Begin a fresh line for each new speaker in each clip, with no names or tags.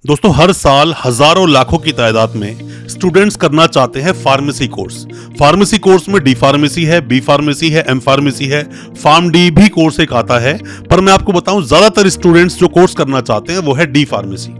दोस्तों हर साल हजारों लाखों की तादाद में स्टूडेंट्स करना चाहते हैं फार्मेसी कोर्स। फार्मेसी कोर्स में डी फार्मेसी है, बी फार्मेसी है, एम फार्मेसी है, फार्म डी भी कोर्स एक आता है। पर मैं आपको बताऊं ज्यादातर स्टूडेंट्स जो कोर्स करना चाहते हैं वो है डी फार्मेसी।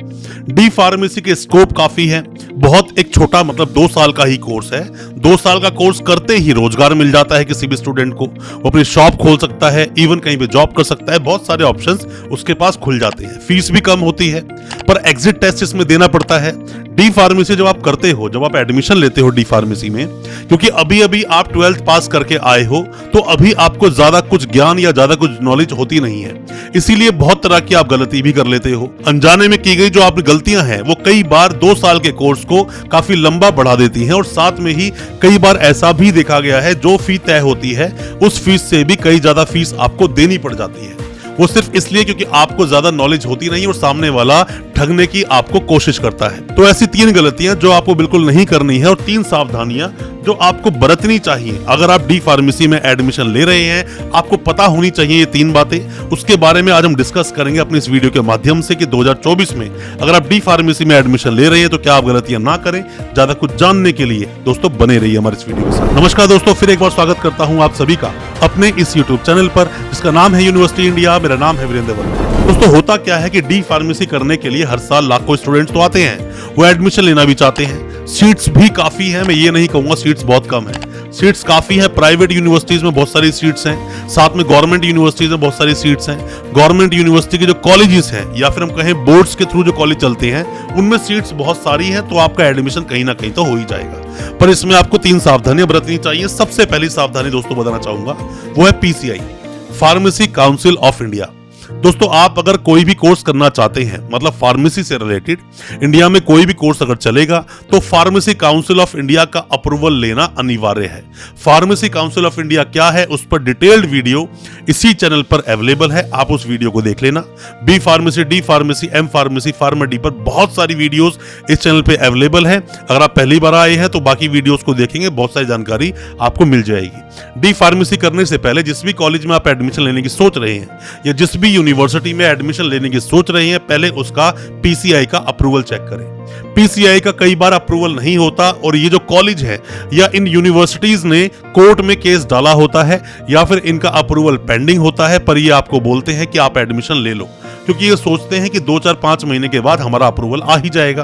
डी फार्मेसी के स्कोप काफी है, बहुत एक छोटा मतलब 2 साल का ही कोर्स है। 2 साल का कोर्स करते ही रोजगार मिल जाता है किसी भी स्टूडेंट को, वो अपनी शॉप खोल सकता है, इवन कहीं पे जॉब कर सकता है। बहुत सारे ऑप्शंस उसके पास खुल जाते हैं, फीस भी कम होती है, पर एग्जिट टेस्ट इसमें देना पड़ता है। डी फार्मेसी जब आप करते हो, जब आप एडमिशन लेते हो डी फार्मेसी में, क्योंकि अभी अभी आप 12th पास करके आए हो, तो अभी आपको ज्यादा कुछ ज्ञान या ज्यादा कुछ नॉलेज होती नहीं है, इसीलिए बहुत तरह की आप गलती भी कर लेते हो। अनजाने में की गई जो आपकी गलतियां हैं वो कई बार 2 साल के कोर्स को काफी लंबा बढ़ा देती हैं, और साथ में ही कई बार ऐसा भी देखा गया है जो फीस तय होती है उस फीस से भी कई ज्यादा फीस आपको देनी पड़ जाती है। वो सिर्फ इसलिए क्योंकि आपको ज्यादा नॉलेज होती नहीं और सामने वाला ठगने की आपको कोशिश करता है। तो ऐसी 3 गलतियां जो आपको बिल्कुल नहीं करनी है और 3 सावधानियां जो आपको बरतनी चाहिए अगर आप डी फार्मेसी में एडमिशन ले रहे हैं। आपको पता होनी चाहिए ये 3 बातें, उसके बारे में आज हम डिस्कस करेंगे अपने इस वीडियो के माध्यम से कि 2024 में अगर आप डी फार्मेसी में एडमिशन ले रहे हैं तो क्या आप गलतियां ना करें। ज्यादा कुछ जानने के लिए दोस्तों बने रहिए हमारे इस वीडियो के साथ। नमस्कार दोस्तों, फिर एक बार स्वागत करता हूं आप सभी का अपने इस यूट्यूब चैनल पर जिसका नाम है यूनिवर्सिटी इंडिया। मेरा नाम है वीरेंद्र वर्मा। दोस्तों होता क्या है कि डी फार्मेसी करने के लिए हर साल लाखों स्टूडेंट्स तो आते हैं, वो एडमिशन लेना भी चाहते हैं। सीट्स भी काफी है, मैं ये नहीं कहूंगा सीट्स बहुत कम है, सीट्स काफी है। प्राइवेट यूनिवर्सिटीज में बहुत सारी सीट्स हैं, साथ में गवर्नमेंट यूनिवर्सिटीज में बहुत सारी सीट्स हैं। गवर्नमेंट यूनिवर्सिटी के जो कॉलेजेस हैं या फिर हम कहें बोर्ड्स के थ्रू जो कॉलेज चलते हैं उनमें सीट्स बहुत सारी हैं, तो आपका एडमिशन कहीं ना कहीं तो हो ही जाएगा। पर इसमें आपको 3 सावधानियां बरतनी चाहिए। सबसे पहली सावधानी दोस्तों बताना चाहूंगा वो है PCI, pharmacy council of India. दोस्तों आप अगर कोई भी कोर्स करना चाहते हैं, मतलब फार्मेसी से रिलेटेड इंडिया में कोई भी कोर्स अगर चलेगा तो फार्मेसी काउंसिल ऑफ इंडिया का अप्रूवल लेना अनिवार्य है। फार्मेसी काउंसिल ऑफ इंडिया क्या है उस पर डिटेल्ड वीडियो इसी चैनल पर अवेलेबल है, आप उस वीडियो को देख लेना। B pharmacy, D pharmacy, M pharmacy, pharma D पर बहुत सारी वीडियोस इस चैनल पे अवेलेबल है। अगर आप पहली बार आए हैं तो बाकी वीडियोस को देखेंगे, बहुत सारी जानकारी आपको मिल जाएगी। डी फार्मेसी करने से पहले जिस भी कॉलेज में आप एडमिशन लेने की सोच रहे हैं या जिस भी यूनिवर्सिटी में एडमिशन लेने की सोच रहे हैं, पहले उसका पीसीआई का अप्रूवल चेक करें। पीसीआई का कई बार अप्रूवल नहीं होता और ये जो कॉलेज है या इन यूनिवर्सिटीज ने कोर्ट में केस डाला होता है या फिर इनका अप्रूवल पेंडिंग होता है, पर ये आपको बोलते हैं कि आप एडमिशन ले लो, क्योंकि ये सोचते हैं कि 2, 4, 5 महीने के बाद हमारा अप्रूवल आ ही जाएगा।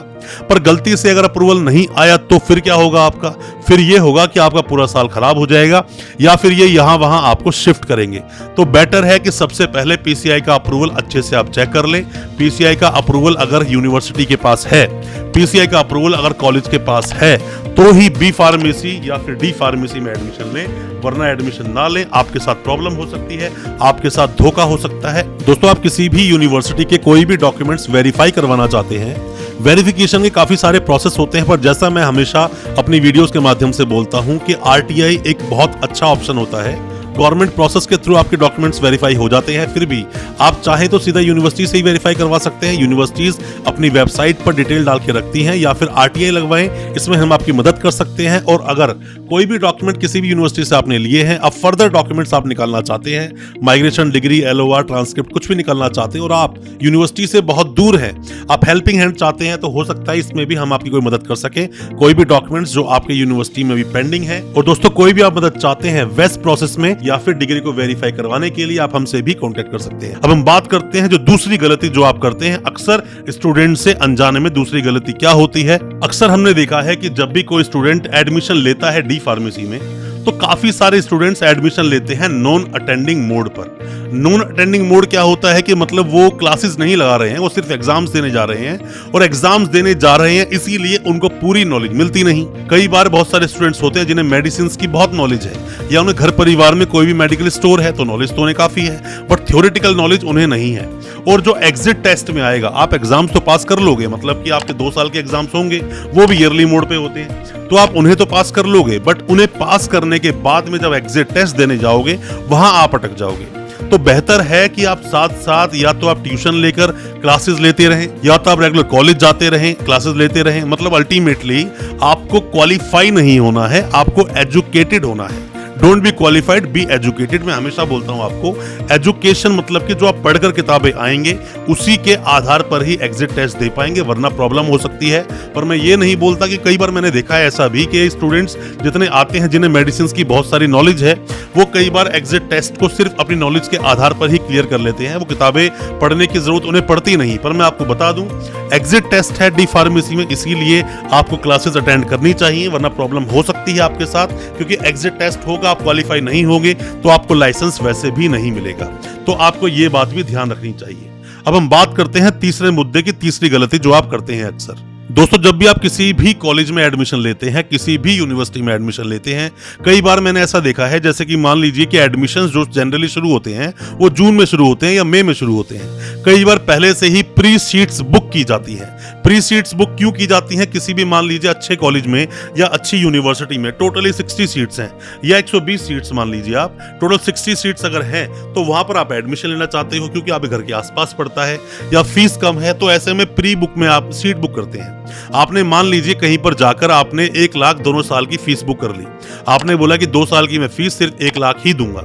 पर गलती से अगर अप्रूवल नहीं आया तो फिर क्या होगा आपका? फिर ये होगा कि आपका पूरा साल खराब हो जाएगा या फिर ये यहां वहां आपको शिफ्ट करेंगे। तो बेटर है कि सबसे पहले पीसीआई का अप्रूवल अच्छे से आप चेक कर लें। पीसीआई का अप्रूवल अगर यूनिवर्सिटी के पास है, पीसीआई का अप्रूवल अगर कॉलेज के पास है, तो ही बी फार्मेसी या फिर डी फार्मेसी में एडमिशन लें, वरना एडमिशन ना लें। आपके साथ प्रॉब्लम हो सकती है, आपके साथ धोखा हो सकता है। दोस्तों आप किसी भी यूनिवर्सिटी के कोई भी डॉक्यूमेंट्स वेरीफाई करवाना चाहते हैं, वेरिफिकेशन के काफी सारे प्रोसेस होते हैं, पर जैसा मैं हमेशा अपनी वीडियोस के माध्यम से बोलता हूं कि आरटीआई एक बहुत अच्छा ऑप्शन होता है। गवर्नमेंट प्रोसेस के थ्रू आपके डॉक्यूमेंट्स वेरीफाई हो जाते हैं, फिर भी आप चाहे तो सीधा यूनिवर्सिटी से ही वेरीफाई करवा सकते हैं। यूनिवर्सिटीज अपनी वेबसाइट पर डिटेल डाल के रखती हैं, या फिर आरटीआई लगवाएं, इसमें हम आपकी मदद कर सकते हैं। और अगर कोई भी डॉक्यूमेंट किसी भी यूनिवर्सिटी से आपने लिए हैं, अब फर्दर डॉक्यूमेंट्स आप निकालना चाहते हैं, माइग्रेशन, डिग्री, एलओआर, ट्रांसक्रिप्ट कुछ भी निकालना चाहते हैं और आप यूनिवर्सिटी से बहुत दूर हैं, आप हेल्पिंग हैंड चाहते हैं, तो हो सकता है इसमें भी हम आपकी कोई मदद कर सके। कोई भी डॉक्यूमेंट्स जो आपके यूनिवर्सिटी में भी पेंडिंग है, और दोस्तों कोई भी आप मदद चाहते हैं वेस्ट प्रोसेस में या फिर डिग्री को वेरीफाई करवाने के लिए, आप हमसे भी कांटेक्ट कर सकते हैं। अब हम बात करते हैं जो दूसरी गलती जो आप करते हैं, अक्सर स्टूडेंट से अनजाने में दूसरी गलती क्या होती है। अक्सर हमने देखा है कि जब भी कोई स्टूडेंट एडमिशन लेता है डी फार्मेसी में, तो काफी सारे स्टूडेंट्स एडमिशन लेते हैं नॉन अटेंडिंग मोड पर। नॉन अटेंडिंग मोड क्या होता है कि मतलब वो क्लासेस नहीं लगा रहे हैं, वो सिर्फ एग्जाम्स देने जा रहे हैं, और एग्जाम्स देने जा रहे हैं इसीलिए उनको पूरी नॉलेज मिलती नहीं। कई बार बहुत सारे स्टूडेंट्स होते हैं जिन्हें मेडिसिन की बहुत नॉलेज है, या उन्हें घर परिवार में कोई भी मेडिकल स्टोर है तो नॉलेज तो उन्हें काफी है, बट थ्योरेटिकल नॉलेज उन्हें नहीं है। और जो एग्जिट टेस्ट में आएगा, आप एग्जाम्स तो पास कर लोगे, मतलब कि आपके 2 साल के एग्जाम्स होंगे, वो भी ईयरली मोड पे होते हैं, तो आप उन्हें तो पास कर लोगे, बट उन्हें पास करने के बाद में जब एग्जिट टेस्ट देने जाओगे वहां आप अटक जाओगे। तो बेहतर है कि आप साथ साथ या तो आप ट्यूशन लेकर क्लासेस लेते रहें, या तो आप रेगुलर कॉलेज जाते रहें, क्लासेस लेते रहें। मतलब अल्टीमेटली आपको क्वालिफाई नहीं होना है, आपको एजुकेटेड होना है। Don't be qualified, be educated. मैं हमेशा बोलता हूं आपको, एजुकेशन मतलब कि जो आप पढ़कर किताबें आएंगे उसी के आधार पर ही एग्जिट टेस्ट दे पाएंगे, वरना प्रॉब्लम हो सकती है। पर मैं ये नहीं बोलता कि कई बार मैंने देखा है ऐसा भी कि स्टूडेंट्स जितने आते हैं जिन्हें मेडिसिन की बहुत सारी नॉलेज है, वो कई बार एग्जिट टेस्ट को सिर्फ अपनी नॉलेज के आधार पर ही क्लियर कर लेते हैं, वो किताबें पढ़ने की जरूरत उन्हें पड़ती नहीं। पर मैं आपको बता दूं, एग्जिट टेस्ट है डी फार्मेसी में, इसीलिए आपको क्लासेस अटेंड करनी चाहिए, वरना प्रॉब्लम हो सकती है आपके साथ। क्योंकि एग्जिट टेस्ट होगा, आप क्वालिफाई नहीं होंगे तो आपको लाइसेंस वैसे भी नहीं मिलेगा। तो आपको ये बात भी ध्यान रखनी चाहिए। अब हम बात करते हैं तीसरे मुद्दे की, तीसरी गलती जो आप करते हैं अक्सर। दोस्तों, जब भी आप किसी भी कॉलेज में एडमिशन लेते हैं, किसी भी यूनिवर्सिटी में एडमिशन लेते हैं, कई बार मैंने ऐसा देखा है, जैसे कि मान लीजिए कि एडमिशंस जो जनरली शुरू होते हैं वो जून में शुरू होते हैं या मई में शुरू होते हैं। कई बार पहले से ही प्री सीट्स बुक की जाती हैं। प्री सीट्स बुक क्यों की जाती हैं? किसी भी मान लीजिए अच्छे कॉलेज में या अच्छी यूनिवर्सिटी में टोटली 60 सीट्स हैं या 120 सीट्स मान लीजिए, आप टोटल 60 सीट्स अगर हैं तो वहां पर आप एडमिशन लेना चाहते हो क्योंकि आपके घर के आसपास पड़ता है या फीस कम है, तो ऐसे में प्री बुक में आप सीट बुक करते हैं। आपने मान लीजिए कहीं पर जाकर आपने 1 लाख दोनों साल की फीस बुक कर ली, आपने बोला कि 2 साल की मैं फीस सिर्फ 1 लाख ही दूंगा।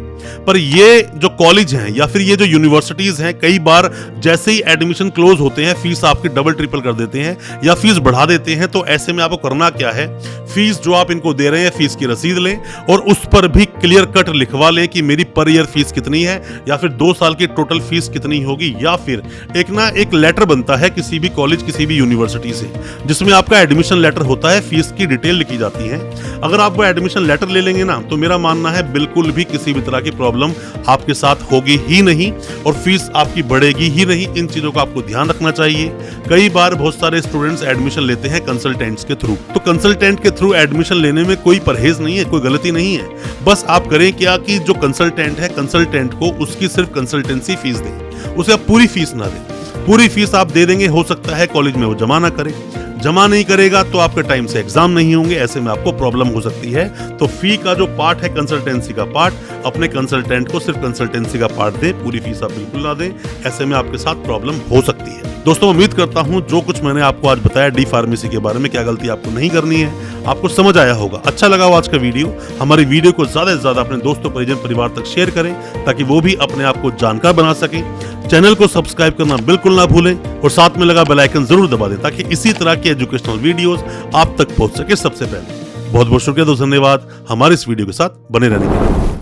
पर ये जो कॉलेज हैं या फिर ये जो यूनिवर्सिटीज हैं, कई बार जैसे ही एडमिशन क्लोज होते हैं फीस आपकी डबल ट्रिपल कर देते हैं या फीस बढ़ा देते हैं। तो ऐसे में आपको करना क्या है, फीस जो आप इनको दे रहे हैं फीस की रसीद लें और उस पर भी क्लियर कट लिखवा लें कि मेरी पर ईयर फीस कितनी है या फिर 2 साल की टोटल फीस कितनी होगी। या फिर एक लेटर बनता है किसी भी कॉलेज किसी भी यूनिवर्सिटी से, जिसमें आपका एडमिशन लेटर होता है, फीस की डिटेल लिखी जाती है। अगर आप वो एडमिशन लेटर ले लेंगे ना, तो मेरा मानना है बिल्कुल भी किसी भी तरह की प्रॉब्लम आपके साथ होगी ही नहीं और फीस आपकी बढ़ेगी ही नहीं। इन चीजों का आपको ध्यान रखना चाहिए। कई बार बहुत सारे स्टूडेंट्स एडमिशन लेते हैं कंसल्टेंट्स के थ्रू, तो कंसल्टेंट के थ्रू एडमिशन लेने में कोई परहेज नहीं है, कोई गलती नहीं है। बस आप करें क्या कि जो कंसल्टेंट है, कंसल्टेंट को उसकी सिर्फ कंसल्टेंसी फीस दें, उसे आप पूरी फीस ना दें। पूरी फीस आप दे देंगे, हो सकता है कॉलेज में वो जमा ना करे, जमा नहीं करेगा तो आपके टाइम से एग्जाम नहीं होंगे, ऐसे में आपको प्रॉब्लम हो सकती है। तो फी का जो पार्ट है कंसल्टेंसी का पार्ट, अपने कंसल्टेंट को सिर्फ कंसल्टेंसी का पार्ट दें, पूरी फीस आप बिल्कुल ना दें, ऐसे में आपके साथ प्रॉब्लम हो सकती है। दोस्तों, उम्मीद करता हूं जो कुछ मैंने आपको आज बताया डी फार्मेसी के बारे में, क्या गलती आपको नहीं करनी है, आपको समझ आया होगा। अच्छा लगा हो आज का वीडियो, हमारी वीडियो को ज्यादा से ज्यादा अपने दोस्तों परिजन परिवार तक शेयर करें ताकि वो भी अपने आप को जानकार बना सकें। चैनल को सब्सक्राइब करना बिल्कुल ना भूलें और साथ में लगा बेल आइकन जरूर दबा दें ताकि इसी तरह की एजुकेशनल वीडियोस आप तक पहुंच सके सबसे पहले। बहुत बहुत शुक्रिया दोस्तों, धन्यवाद हमारे इस वीडियो के साथ बने रहने के लिए।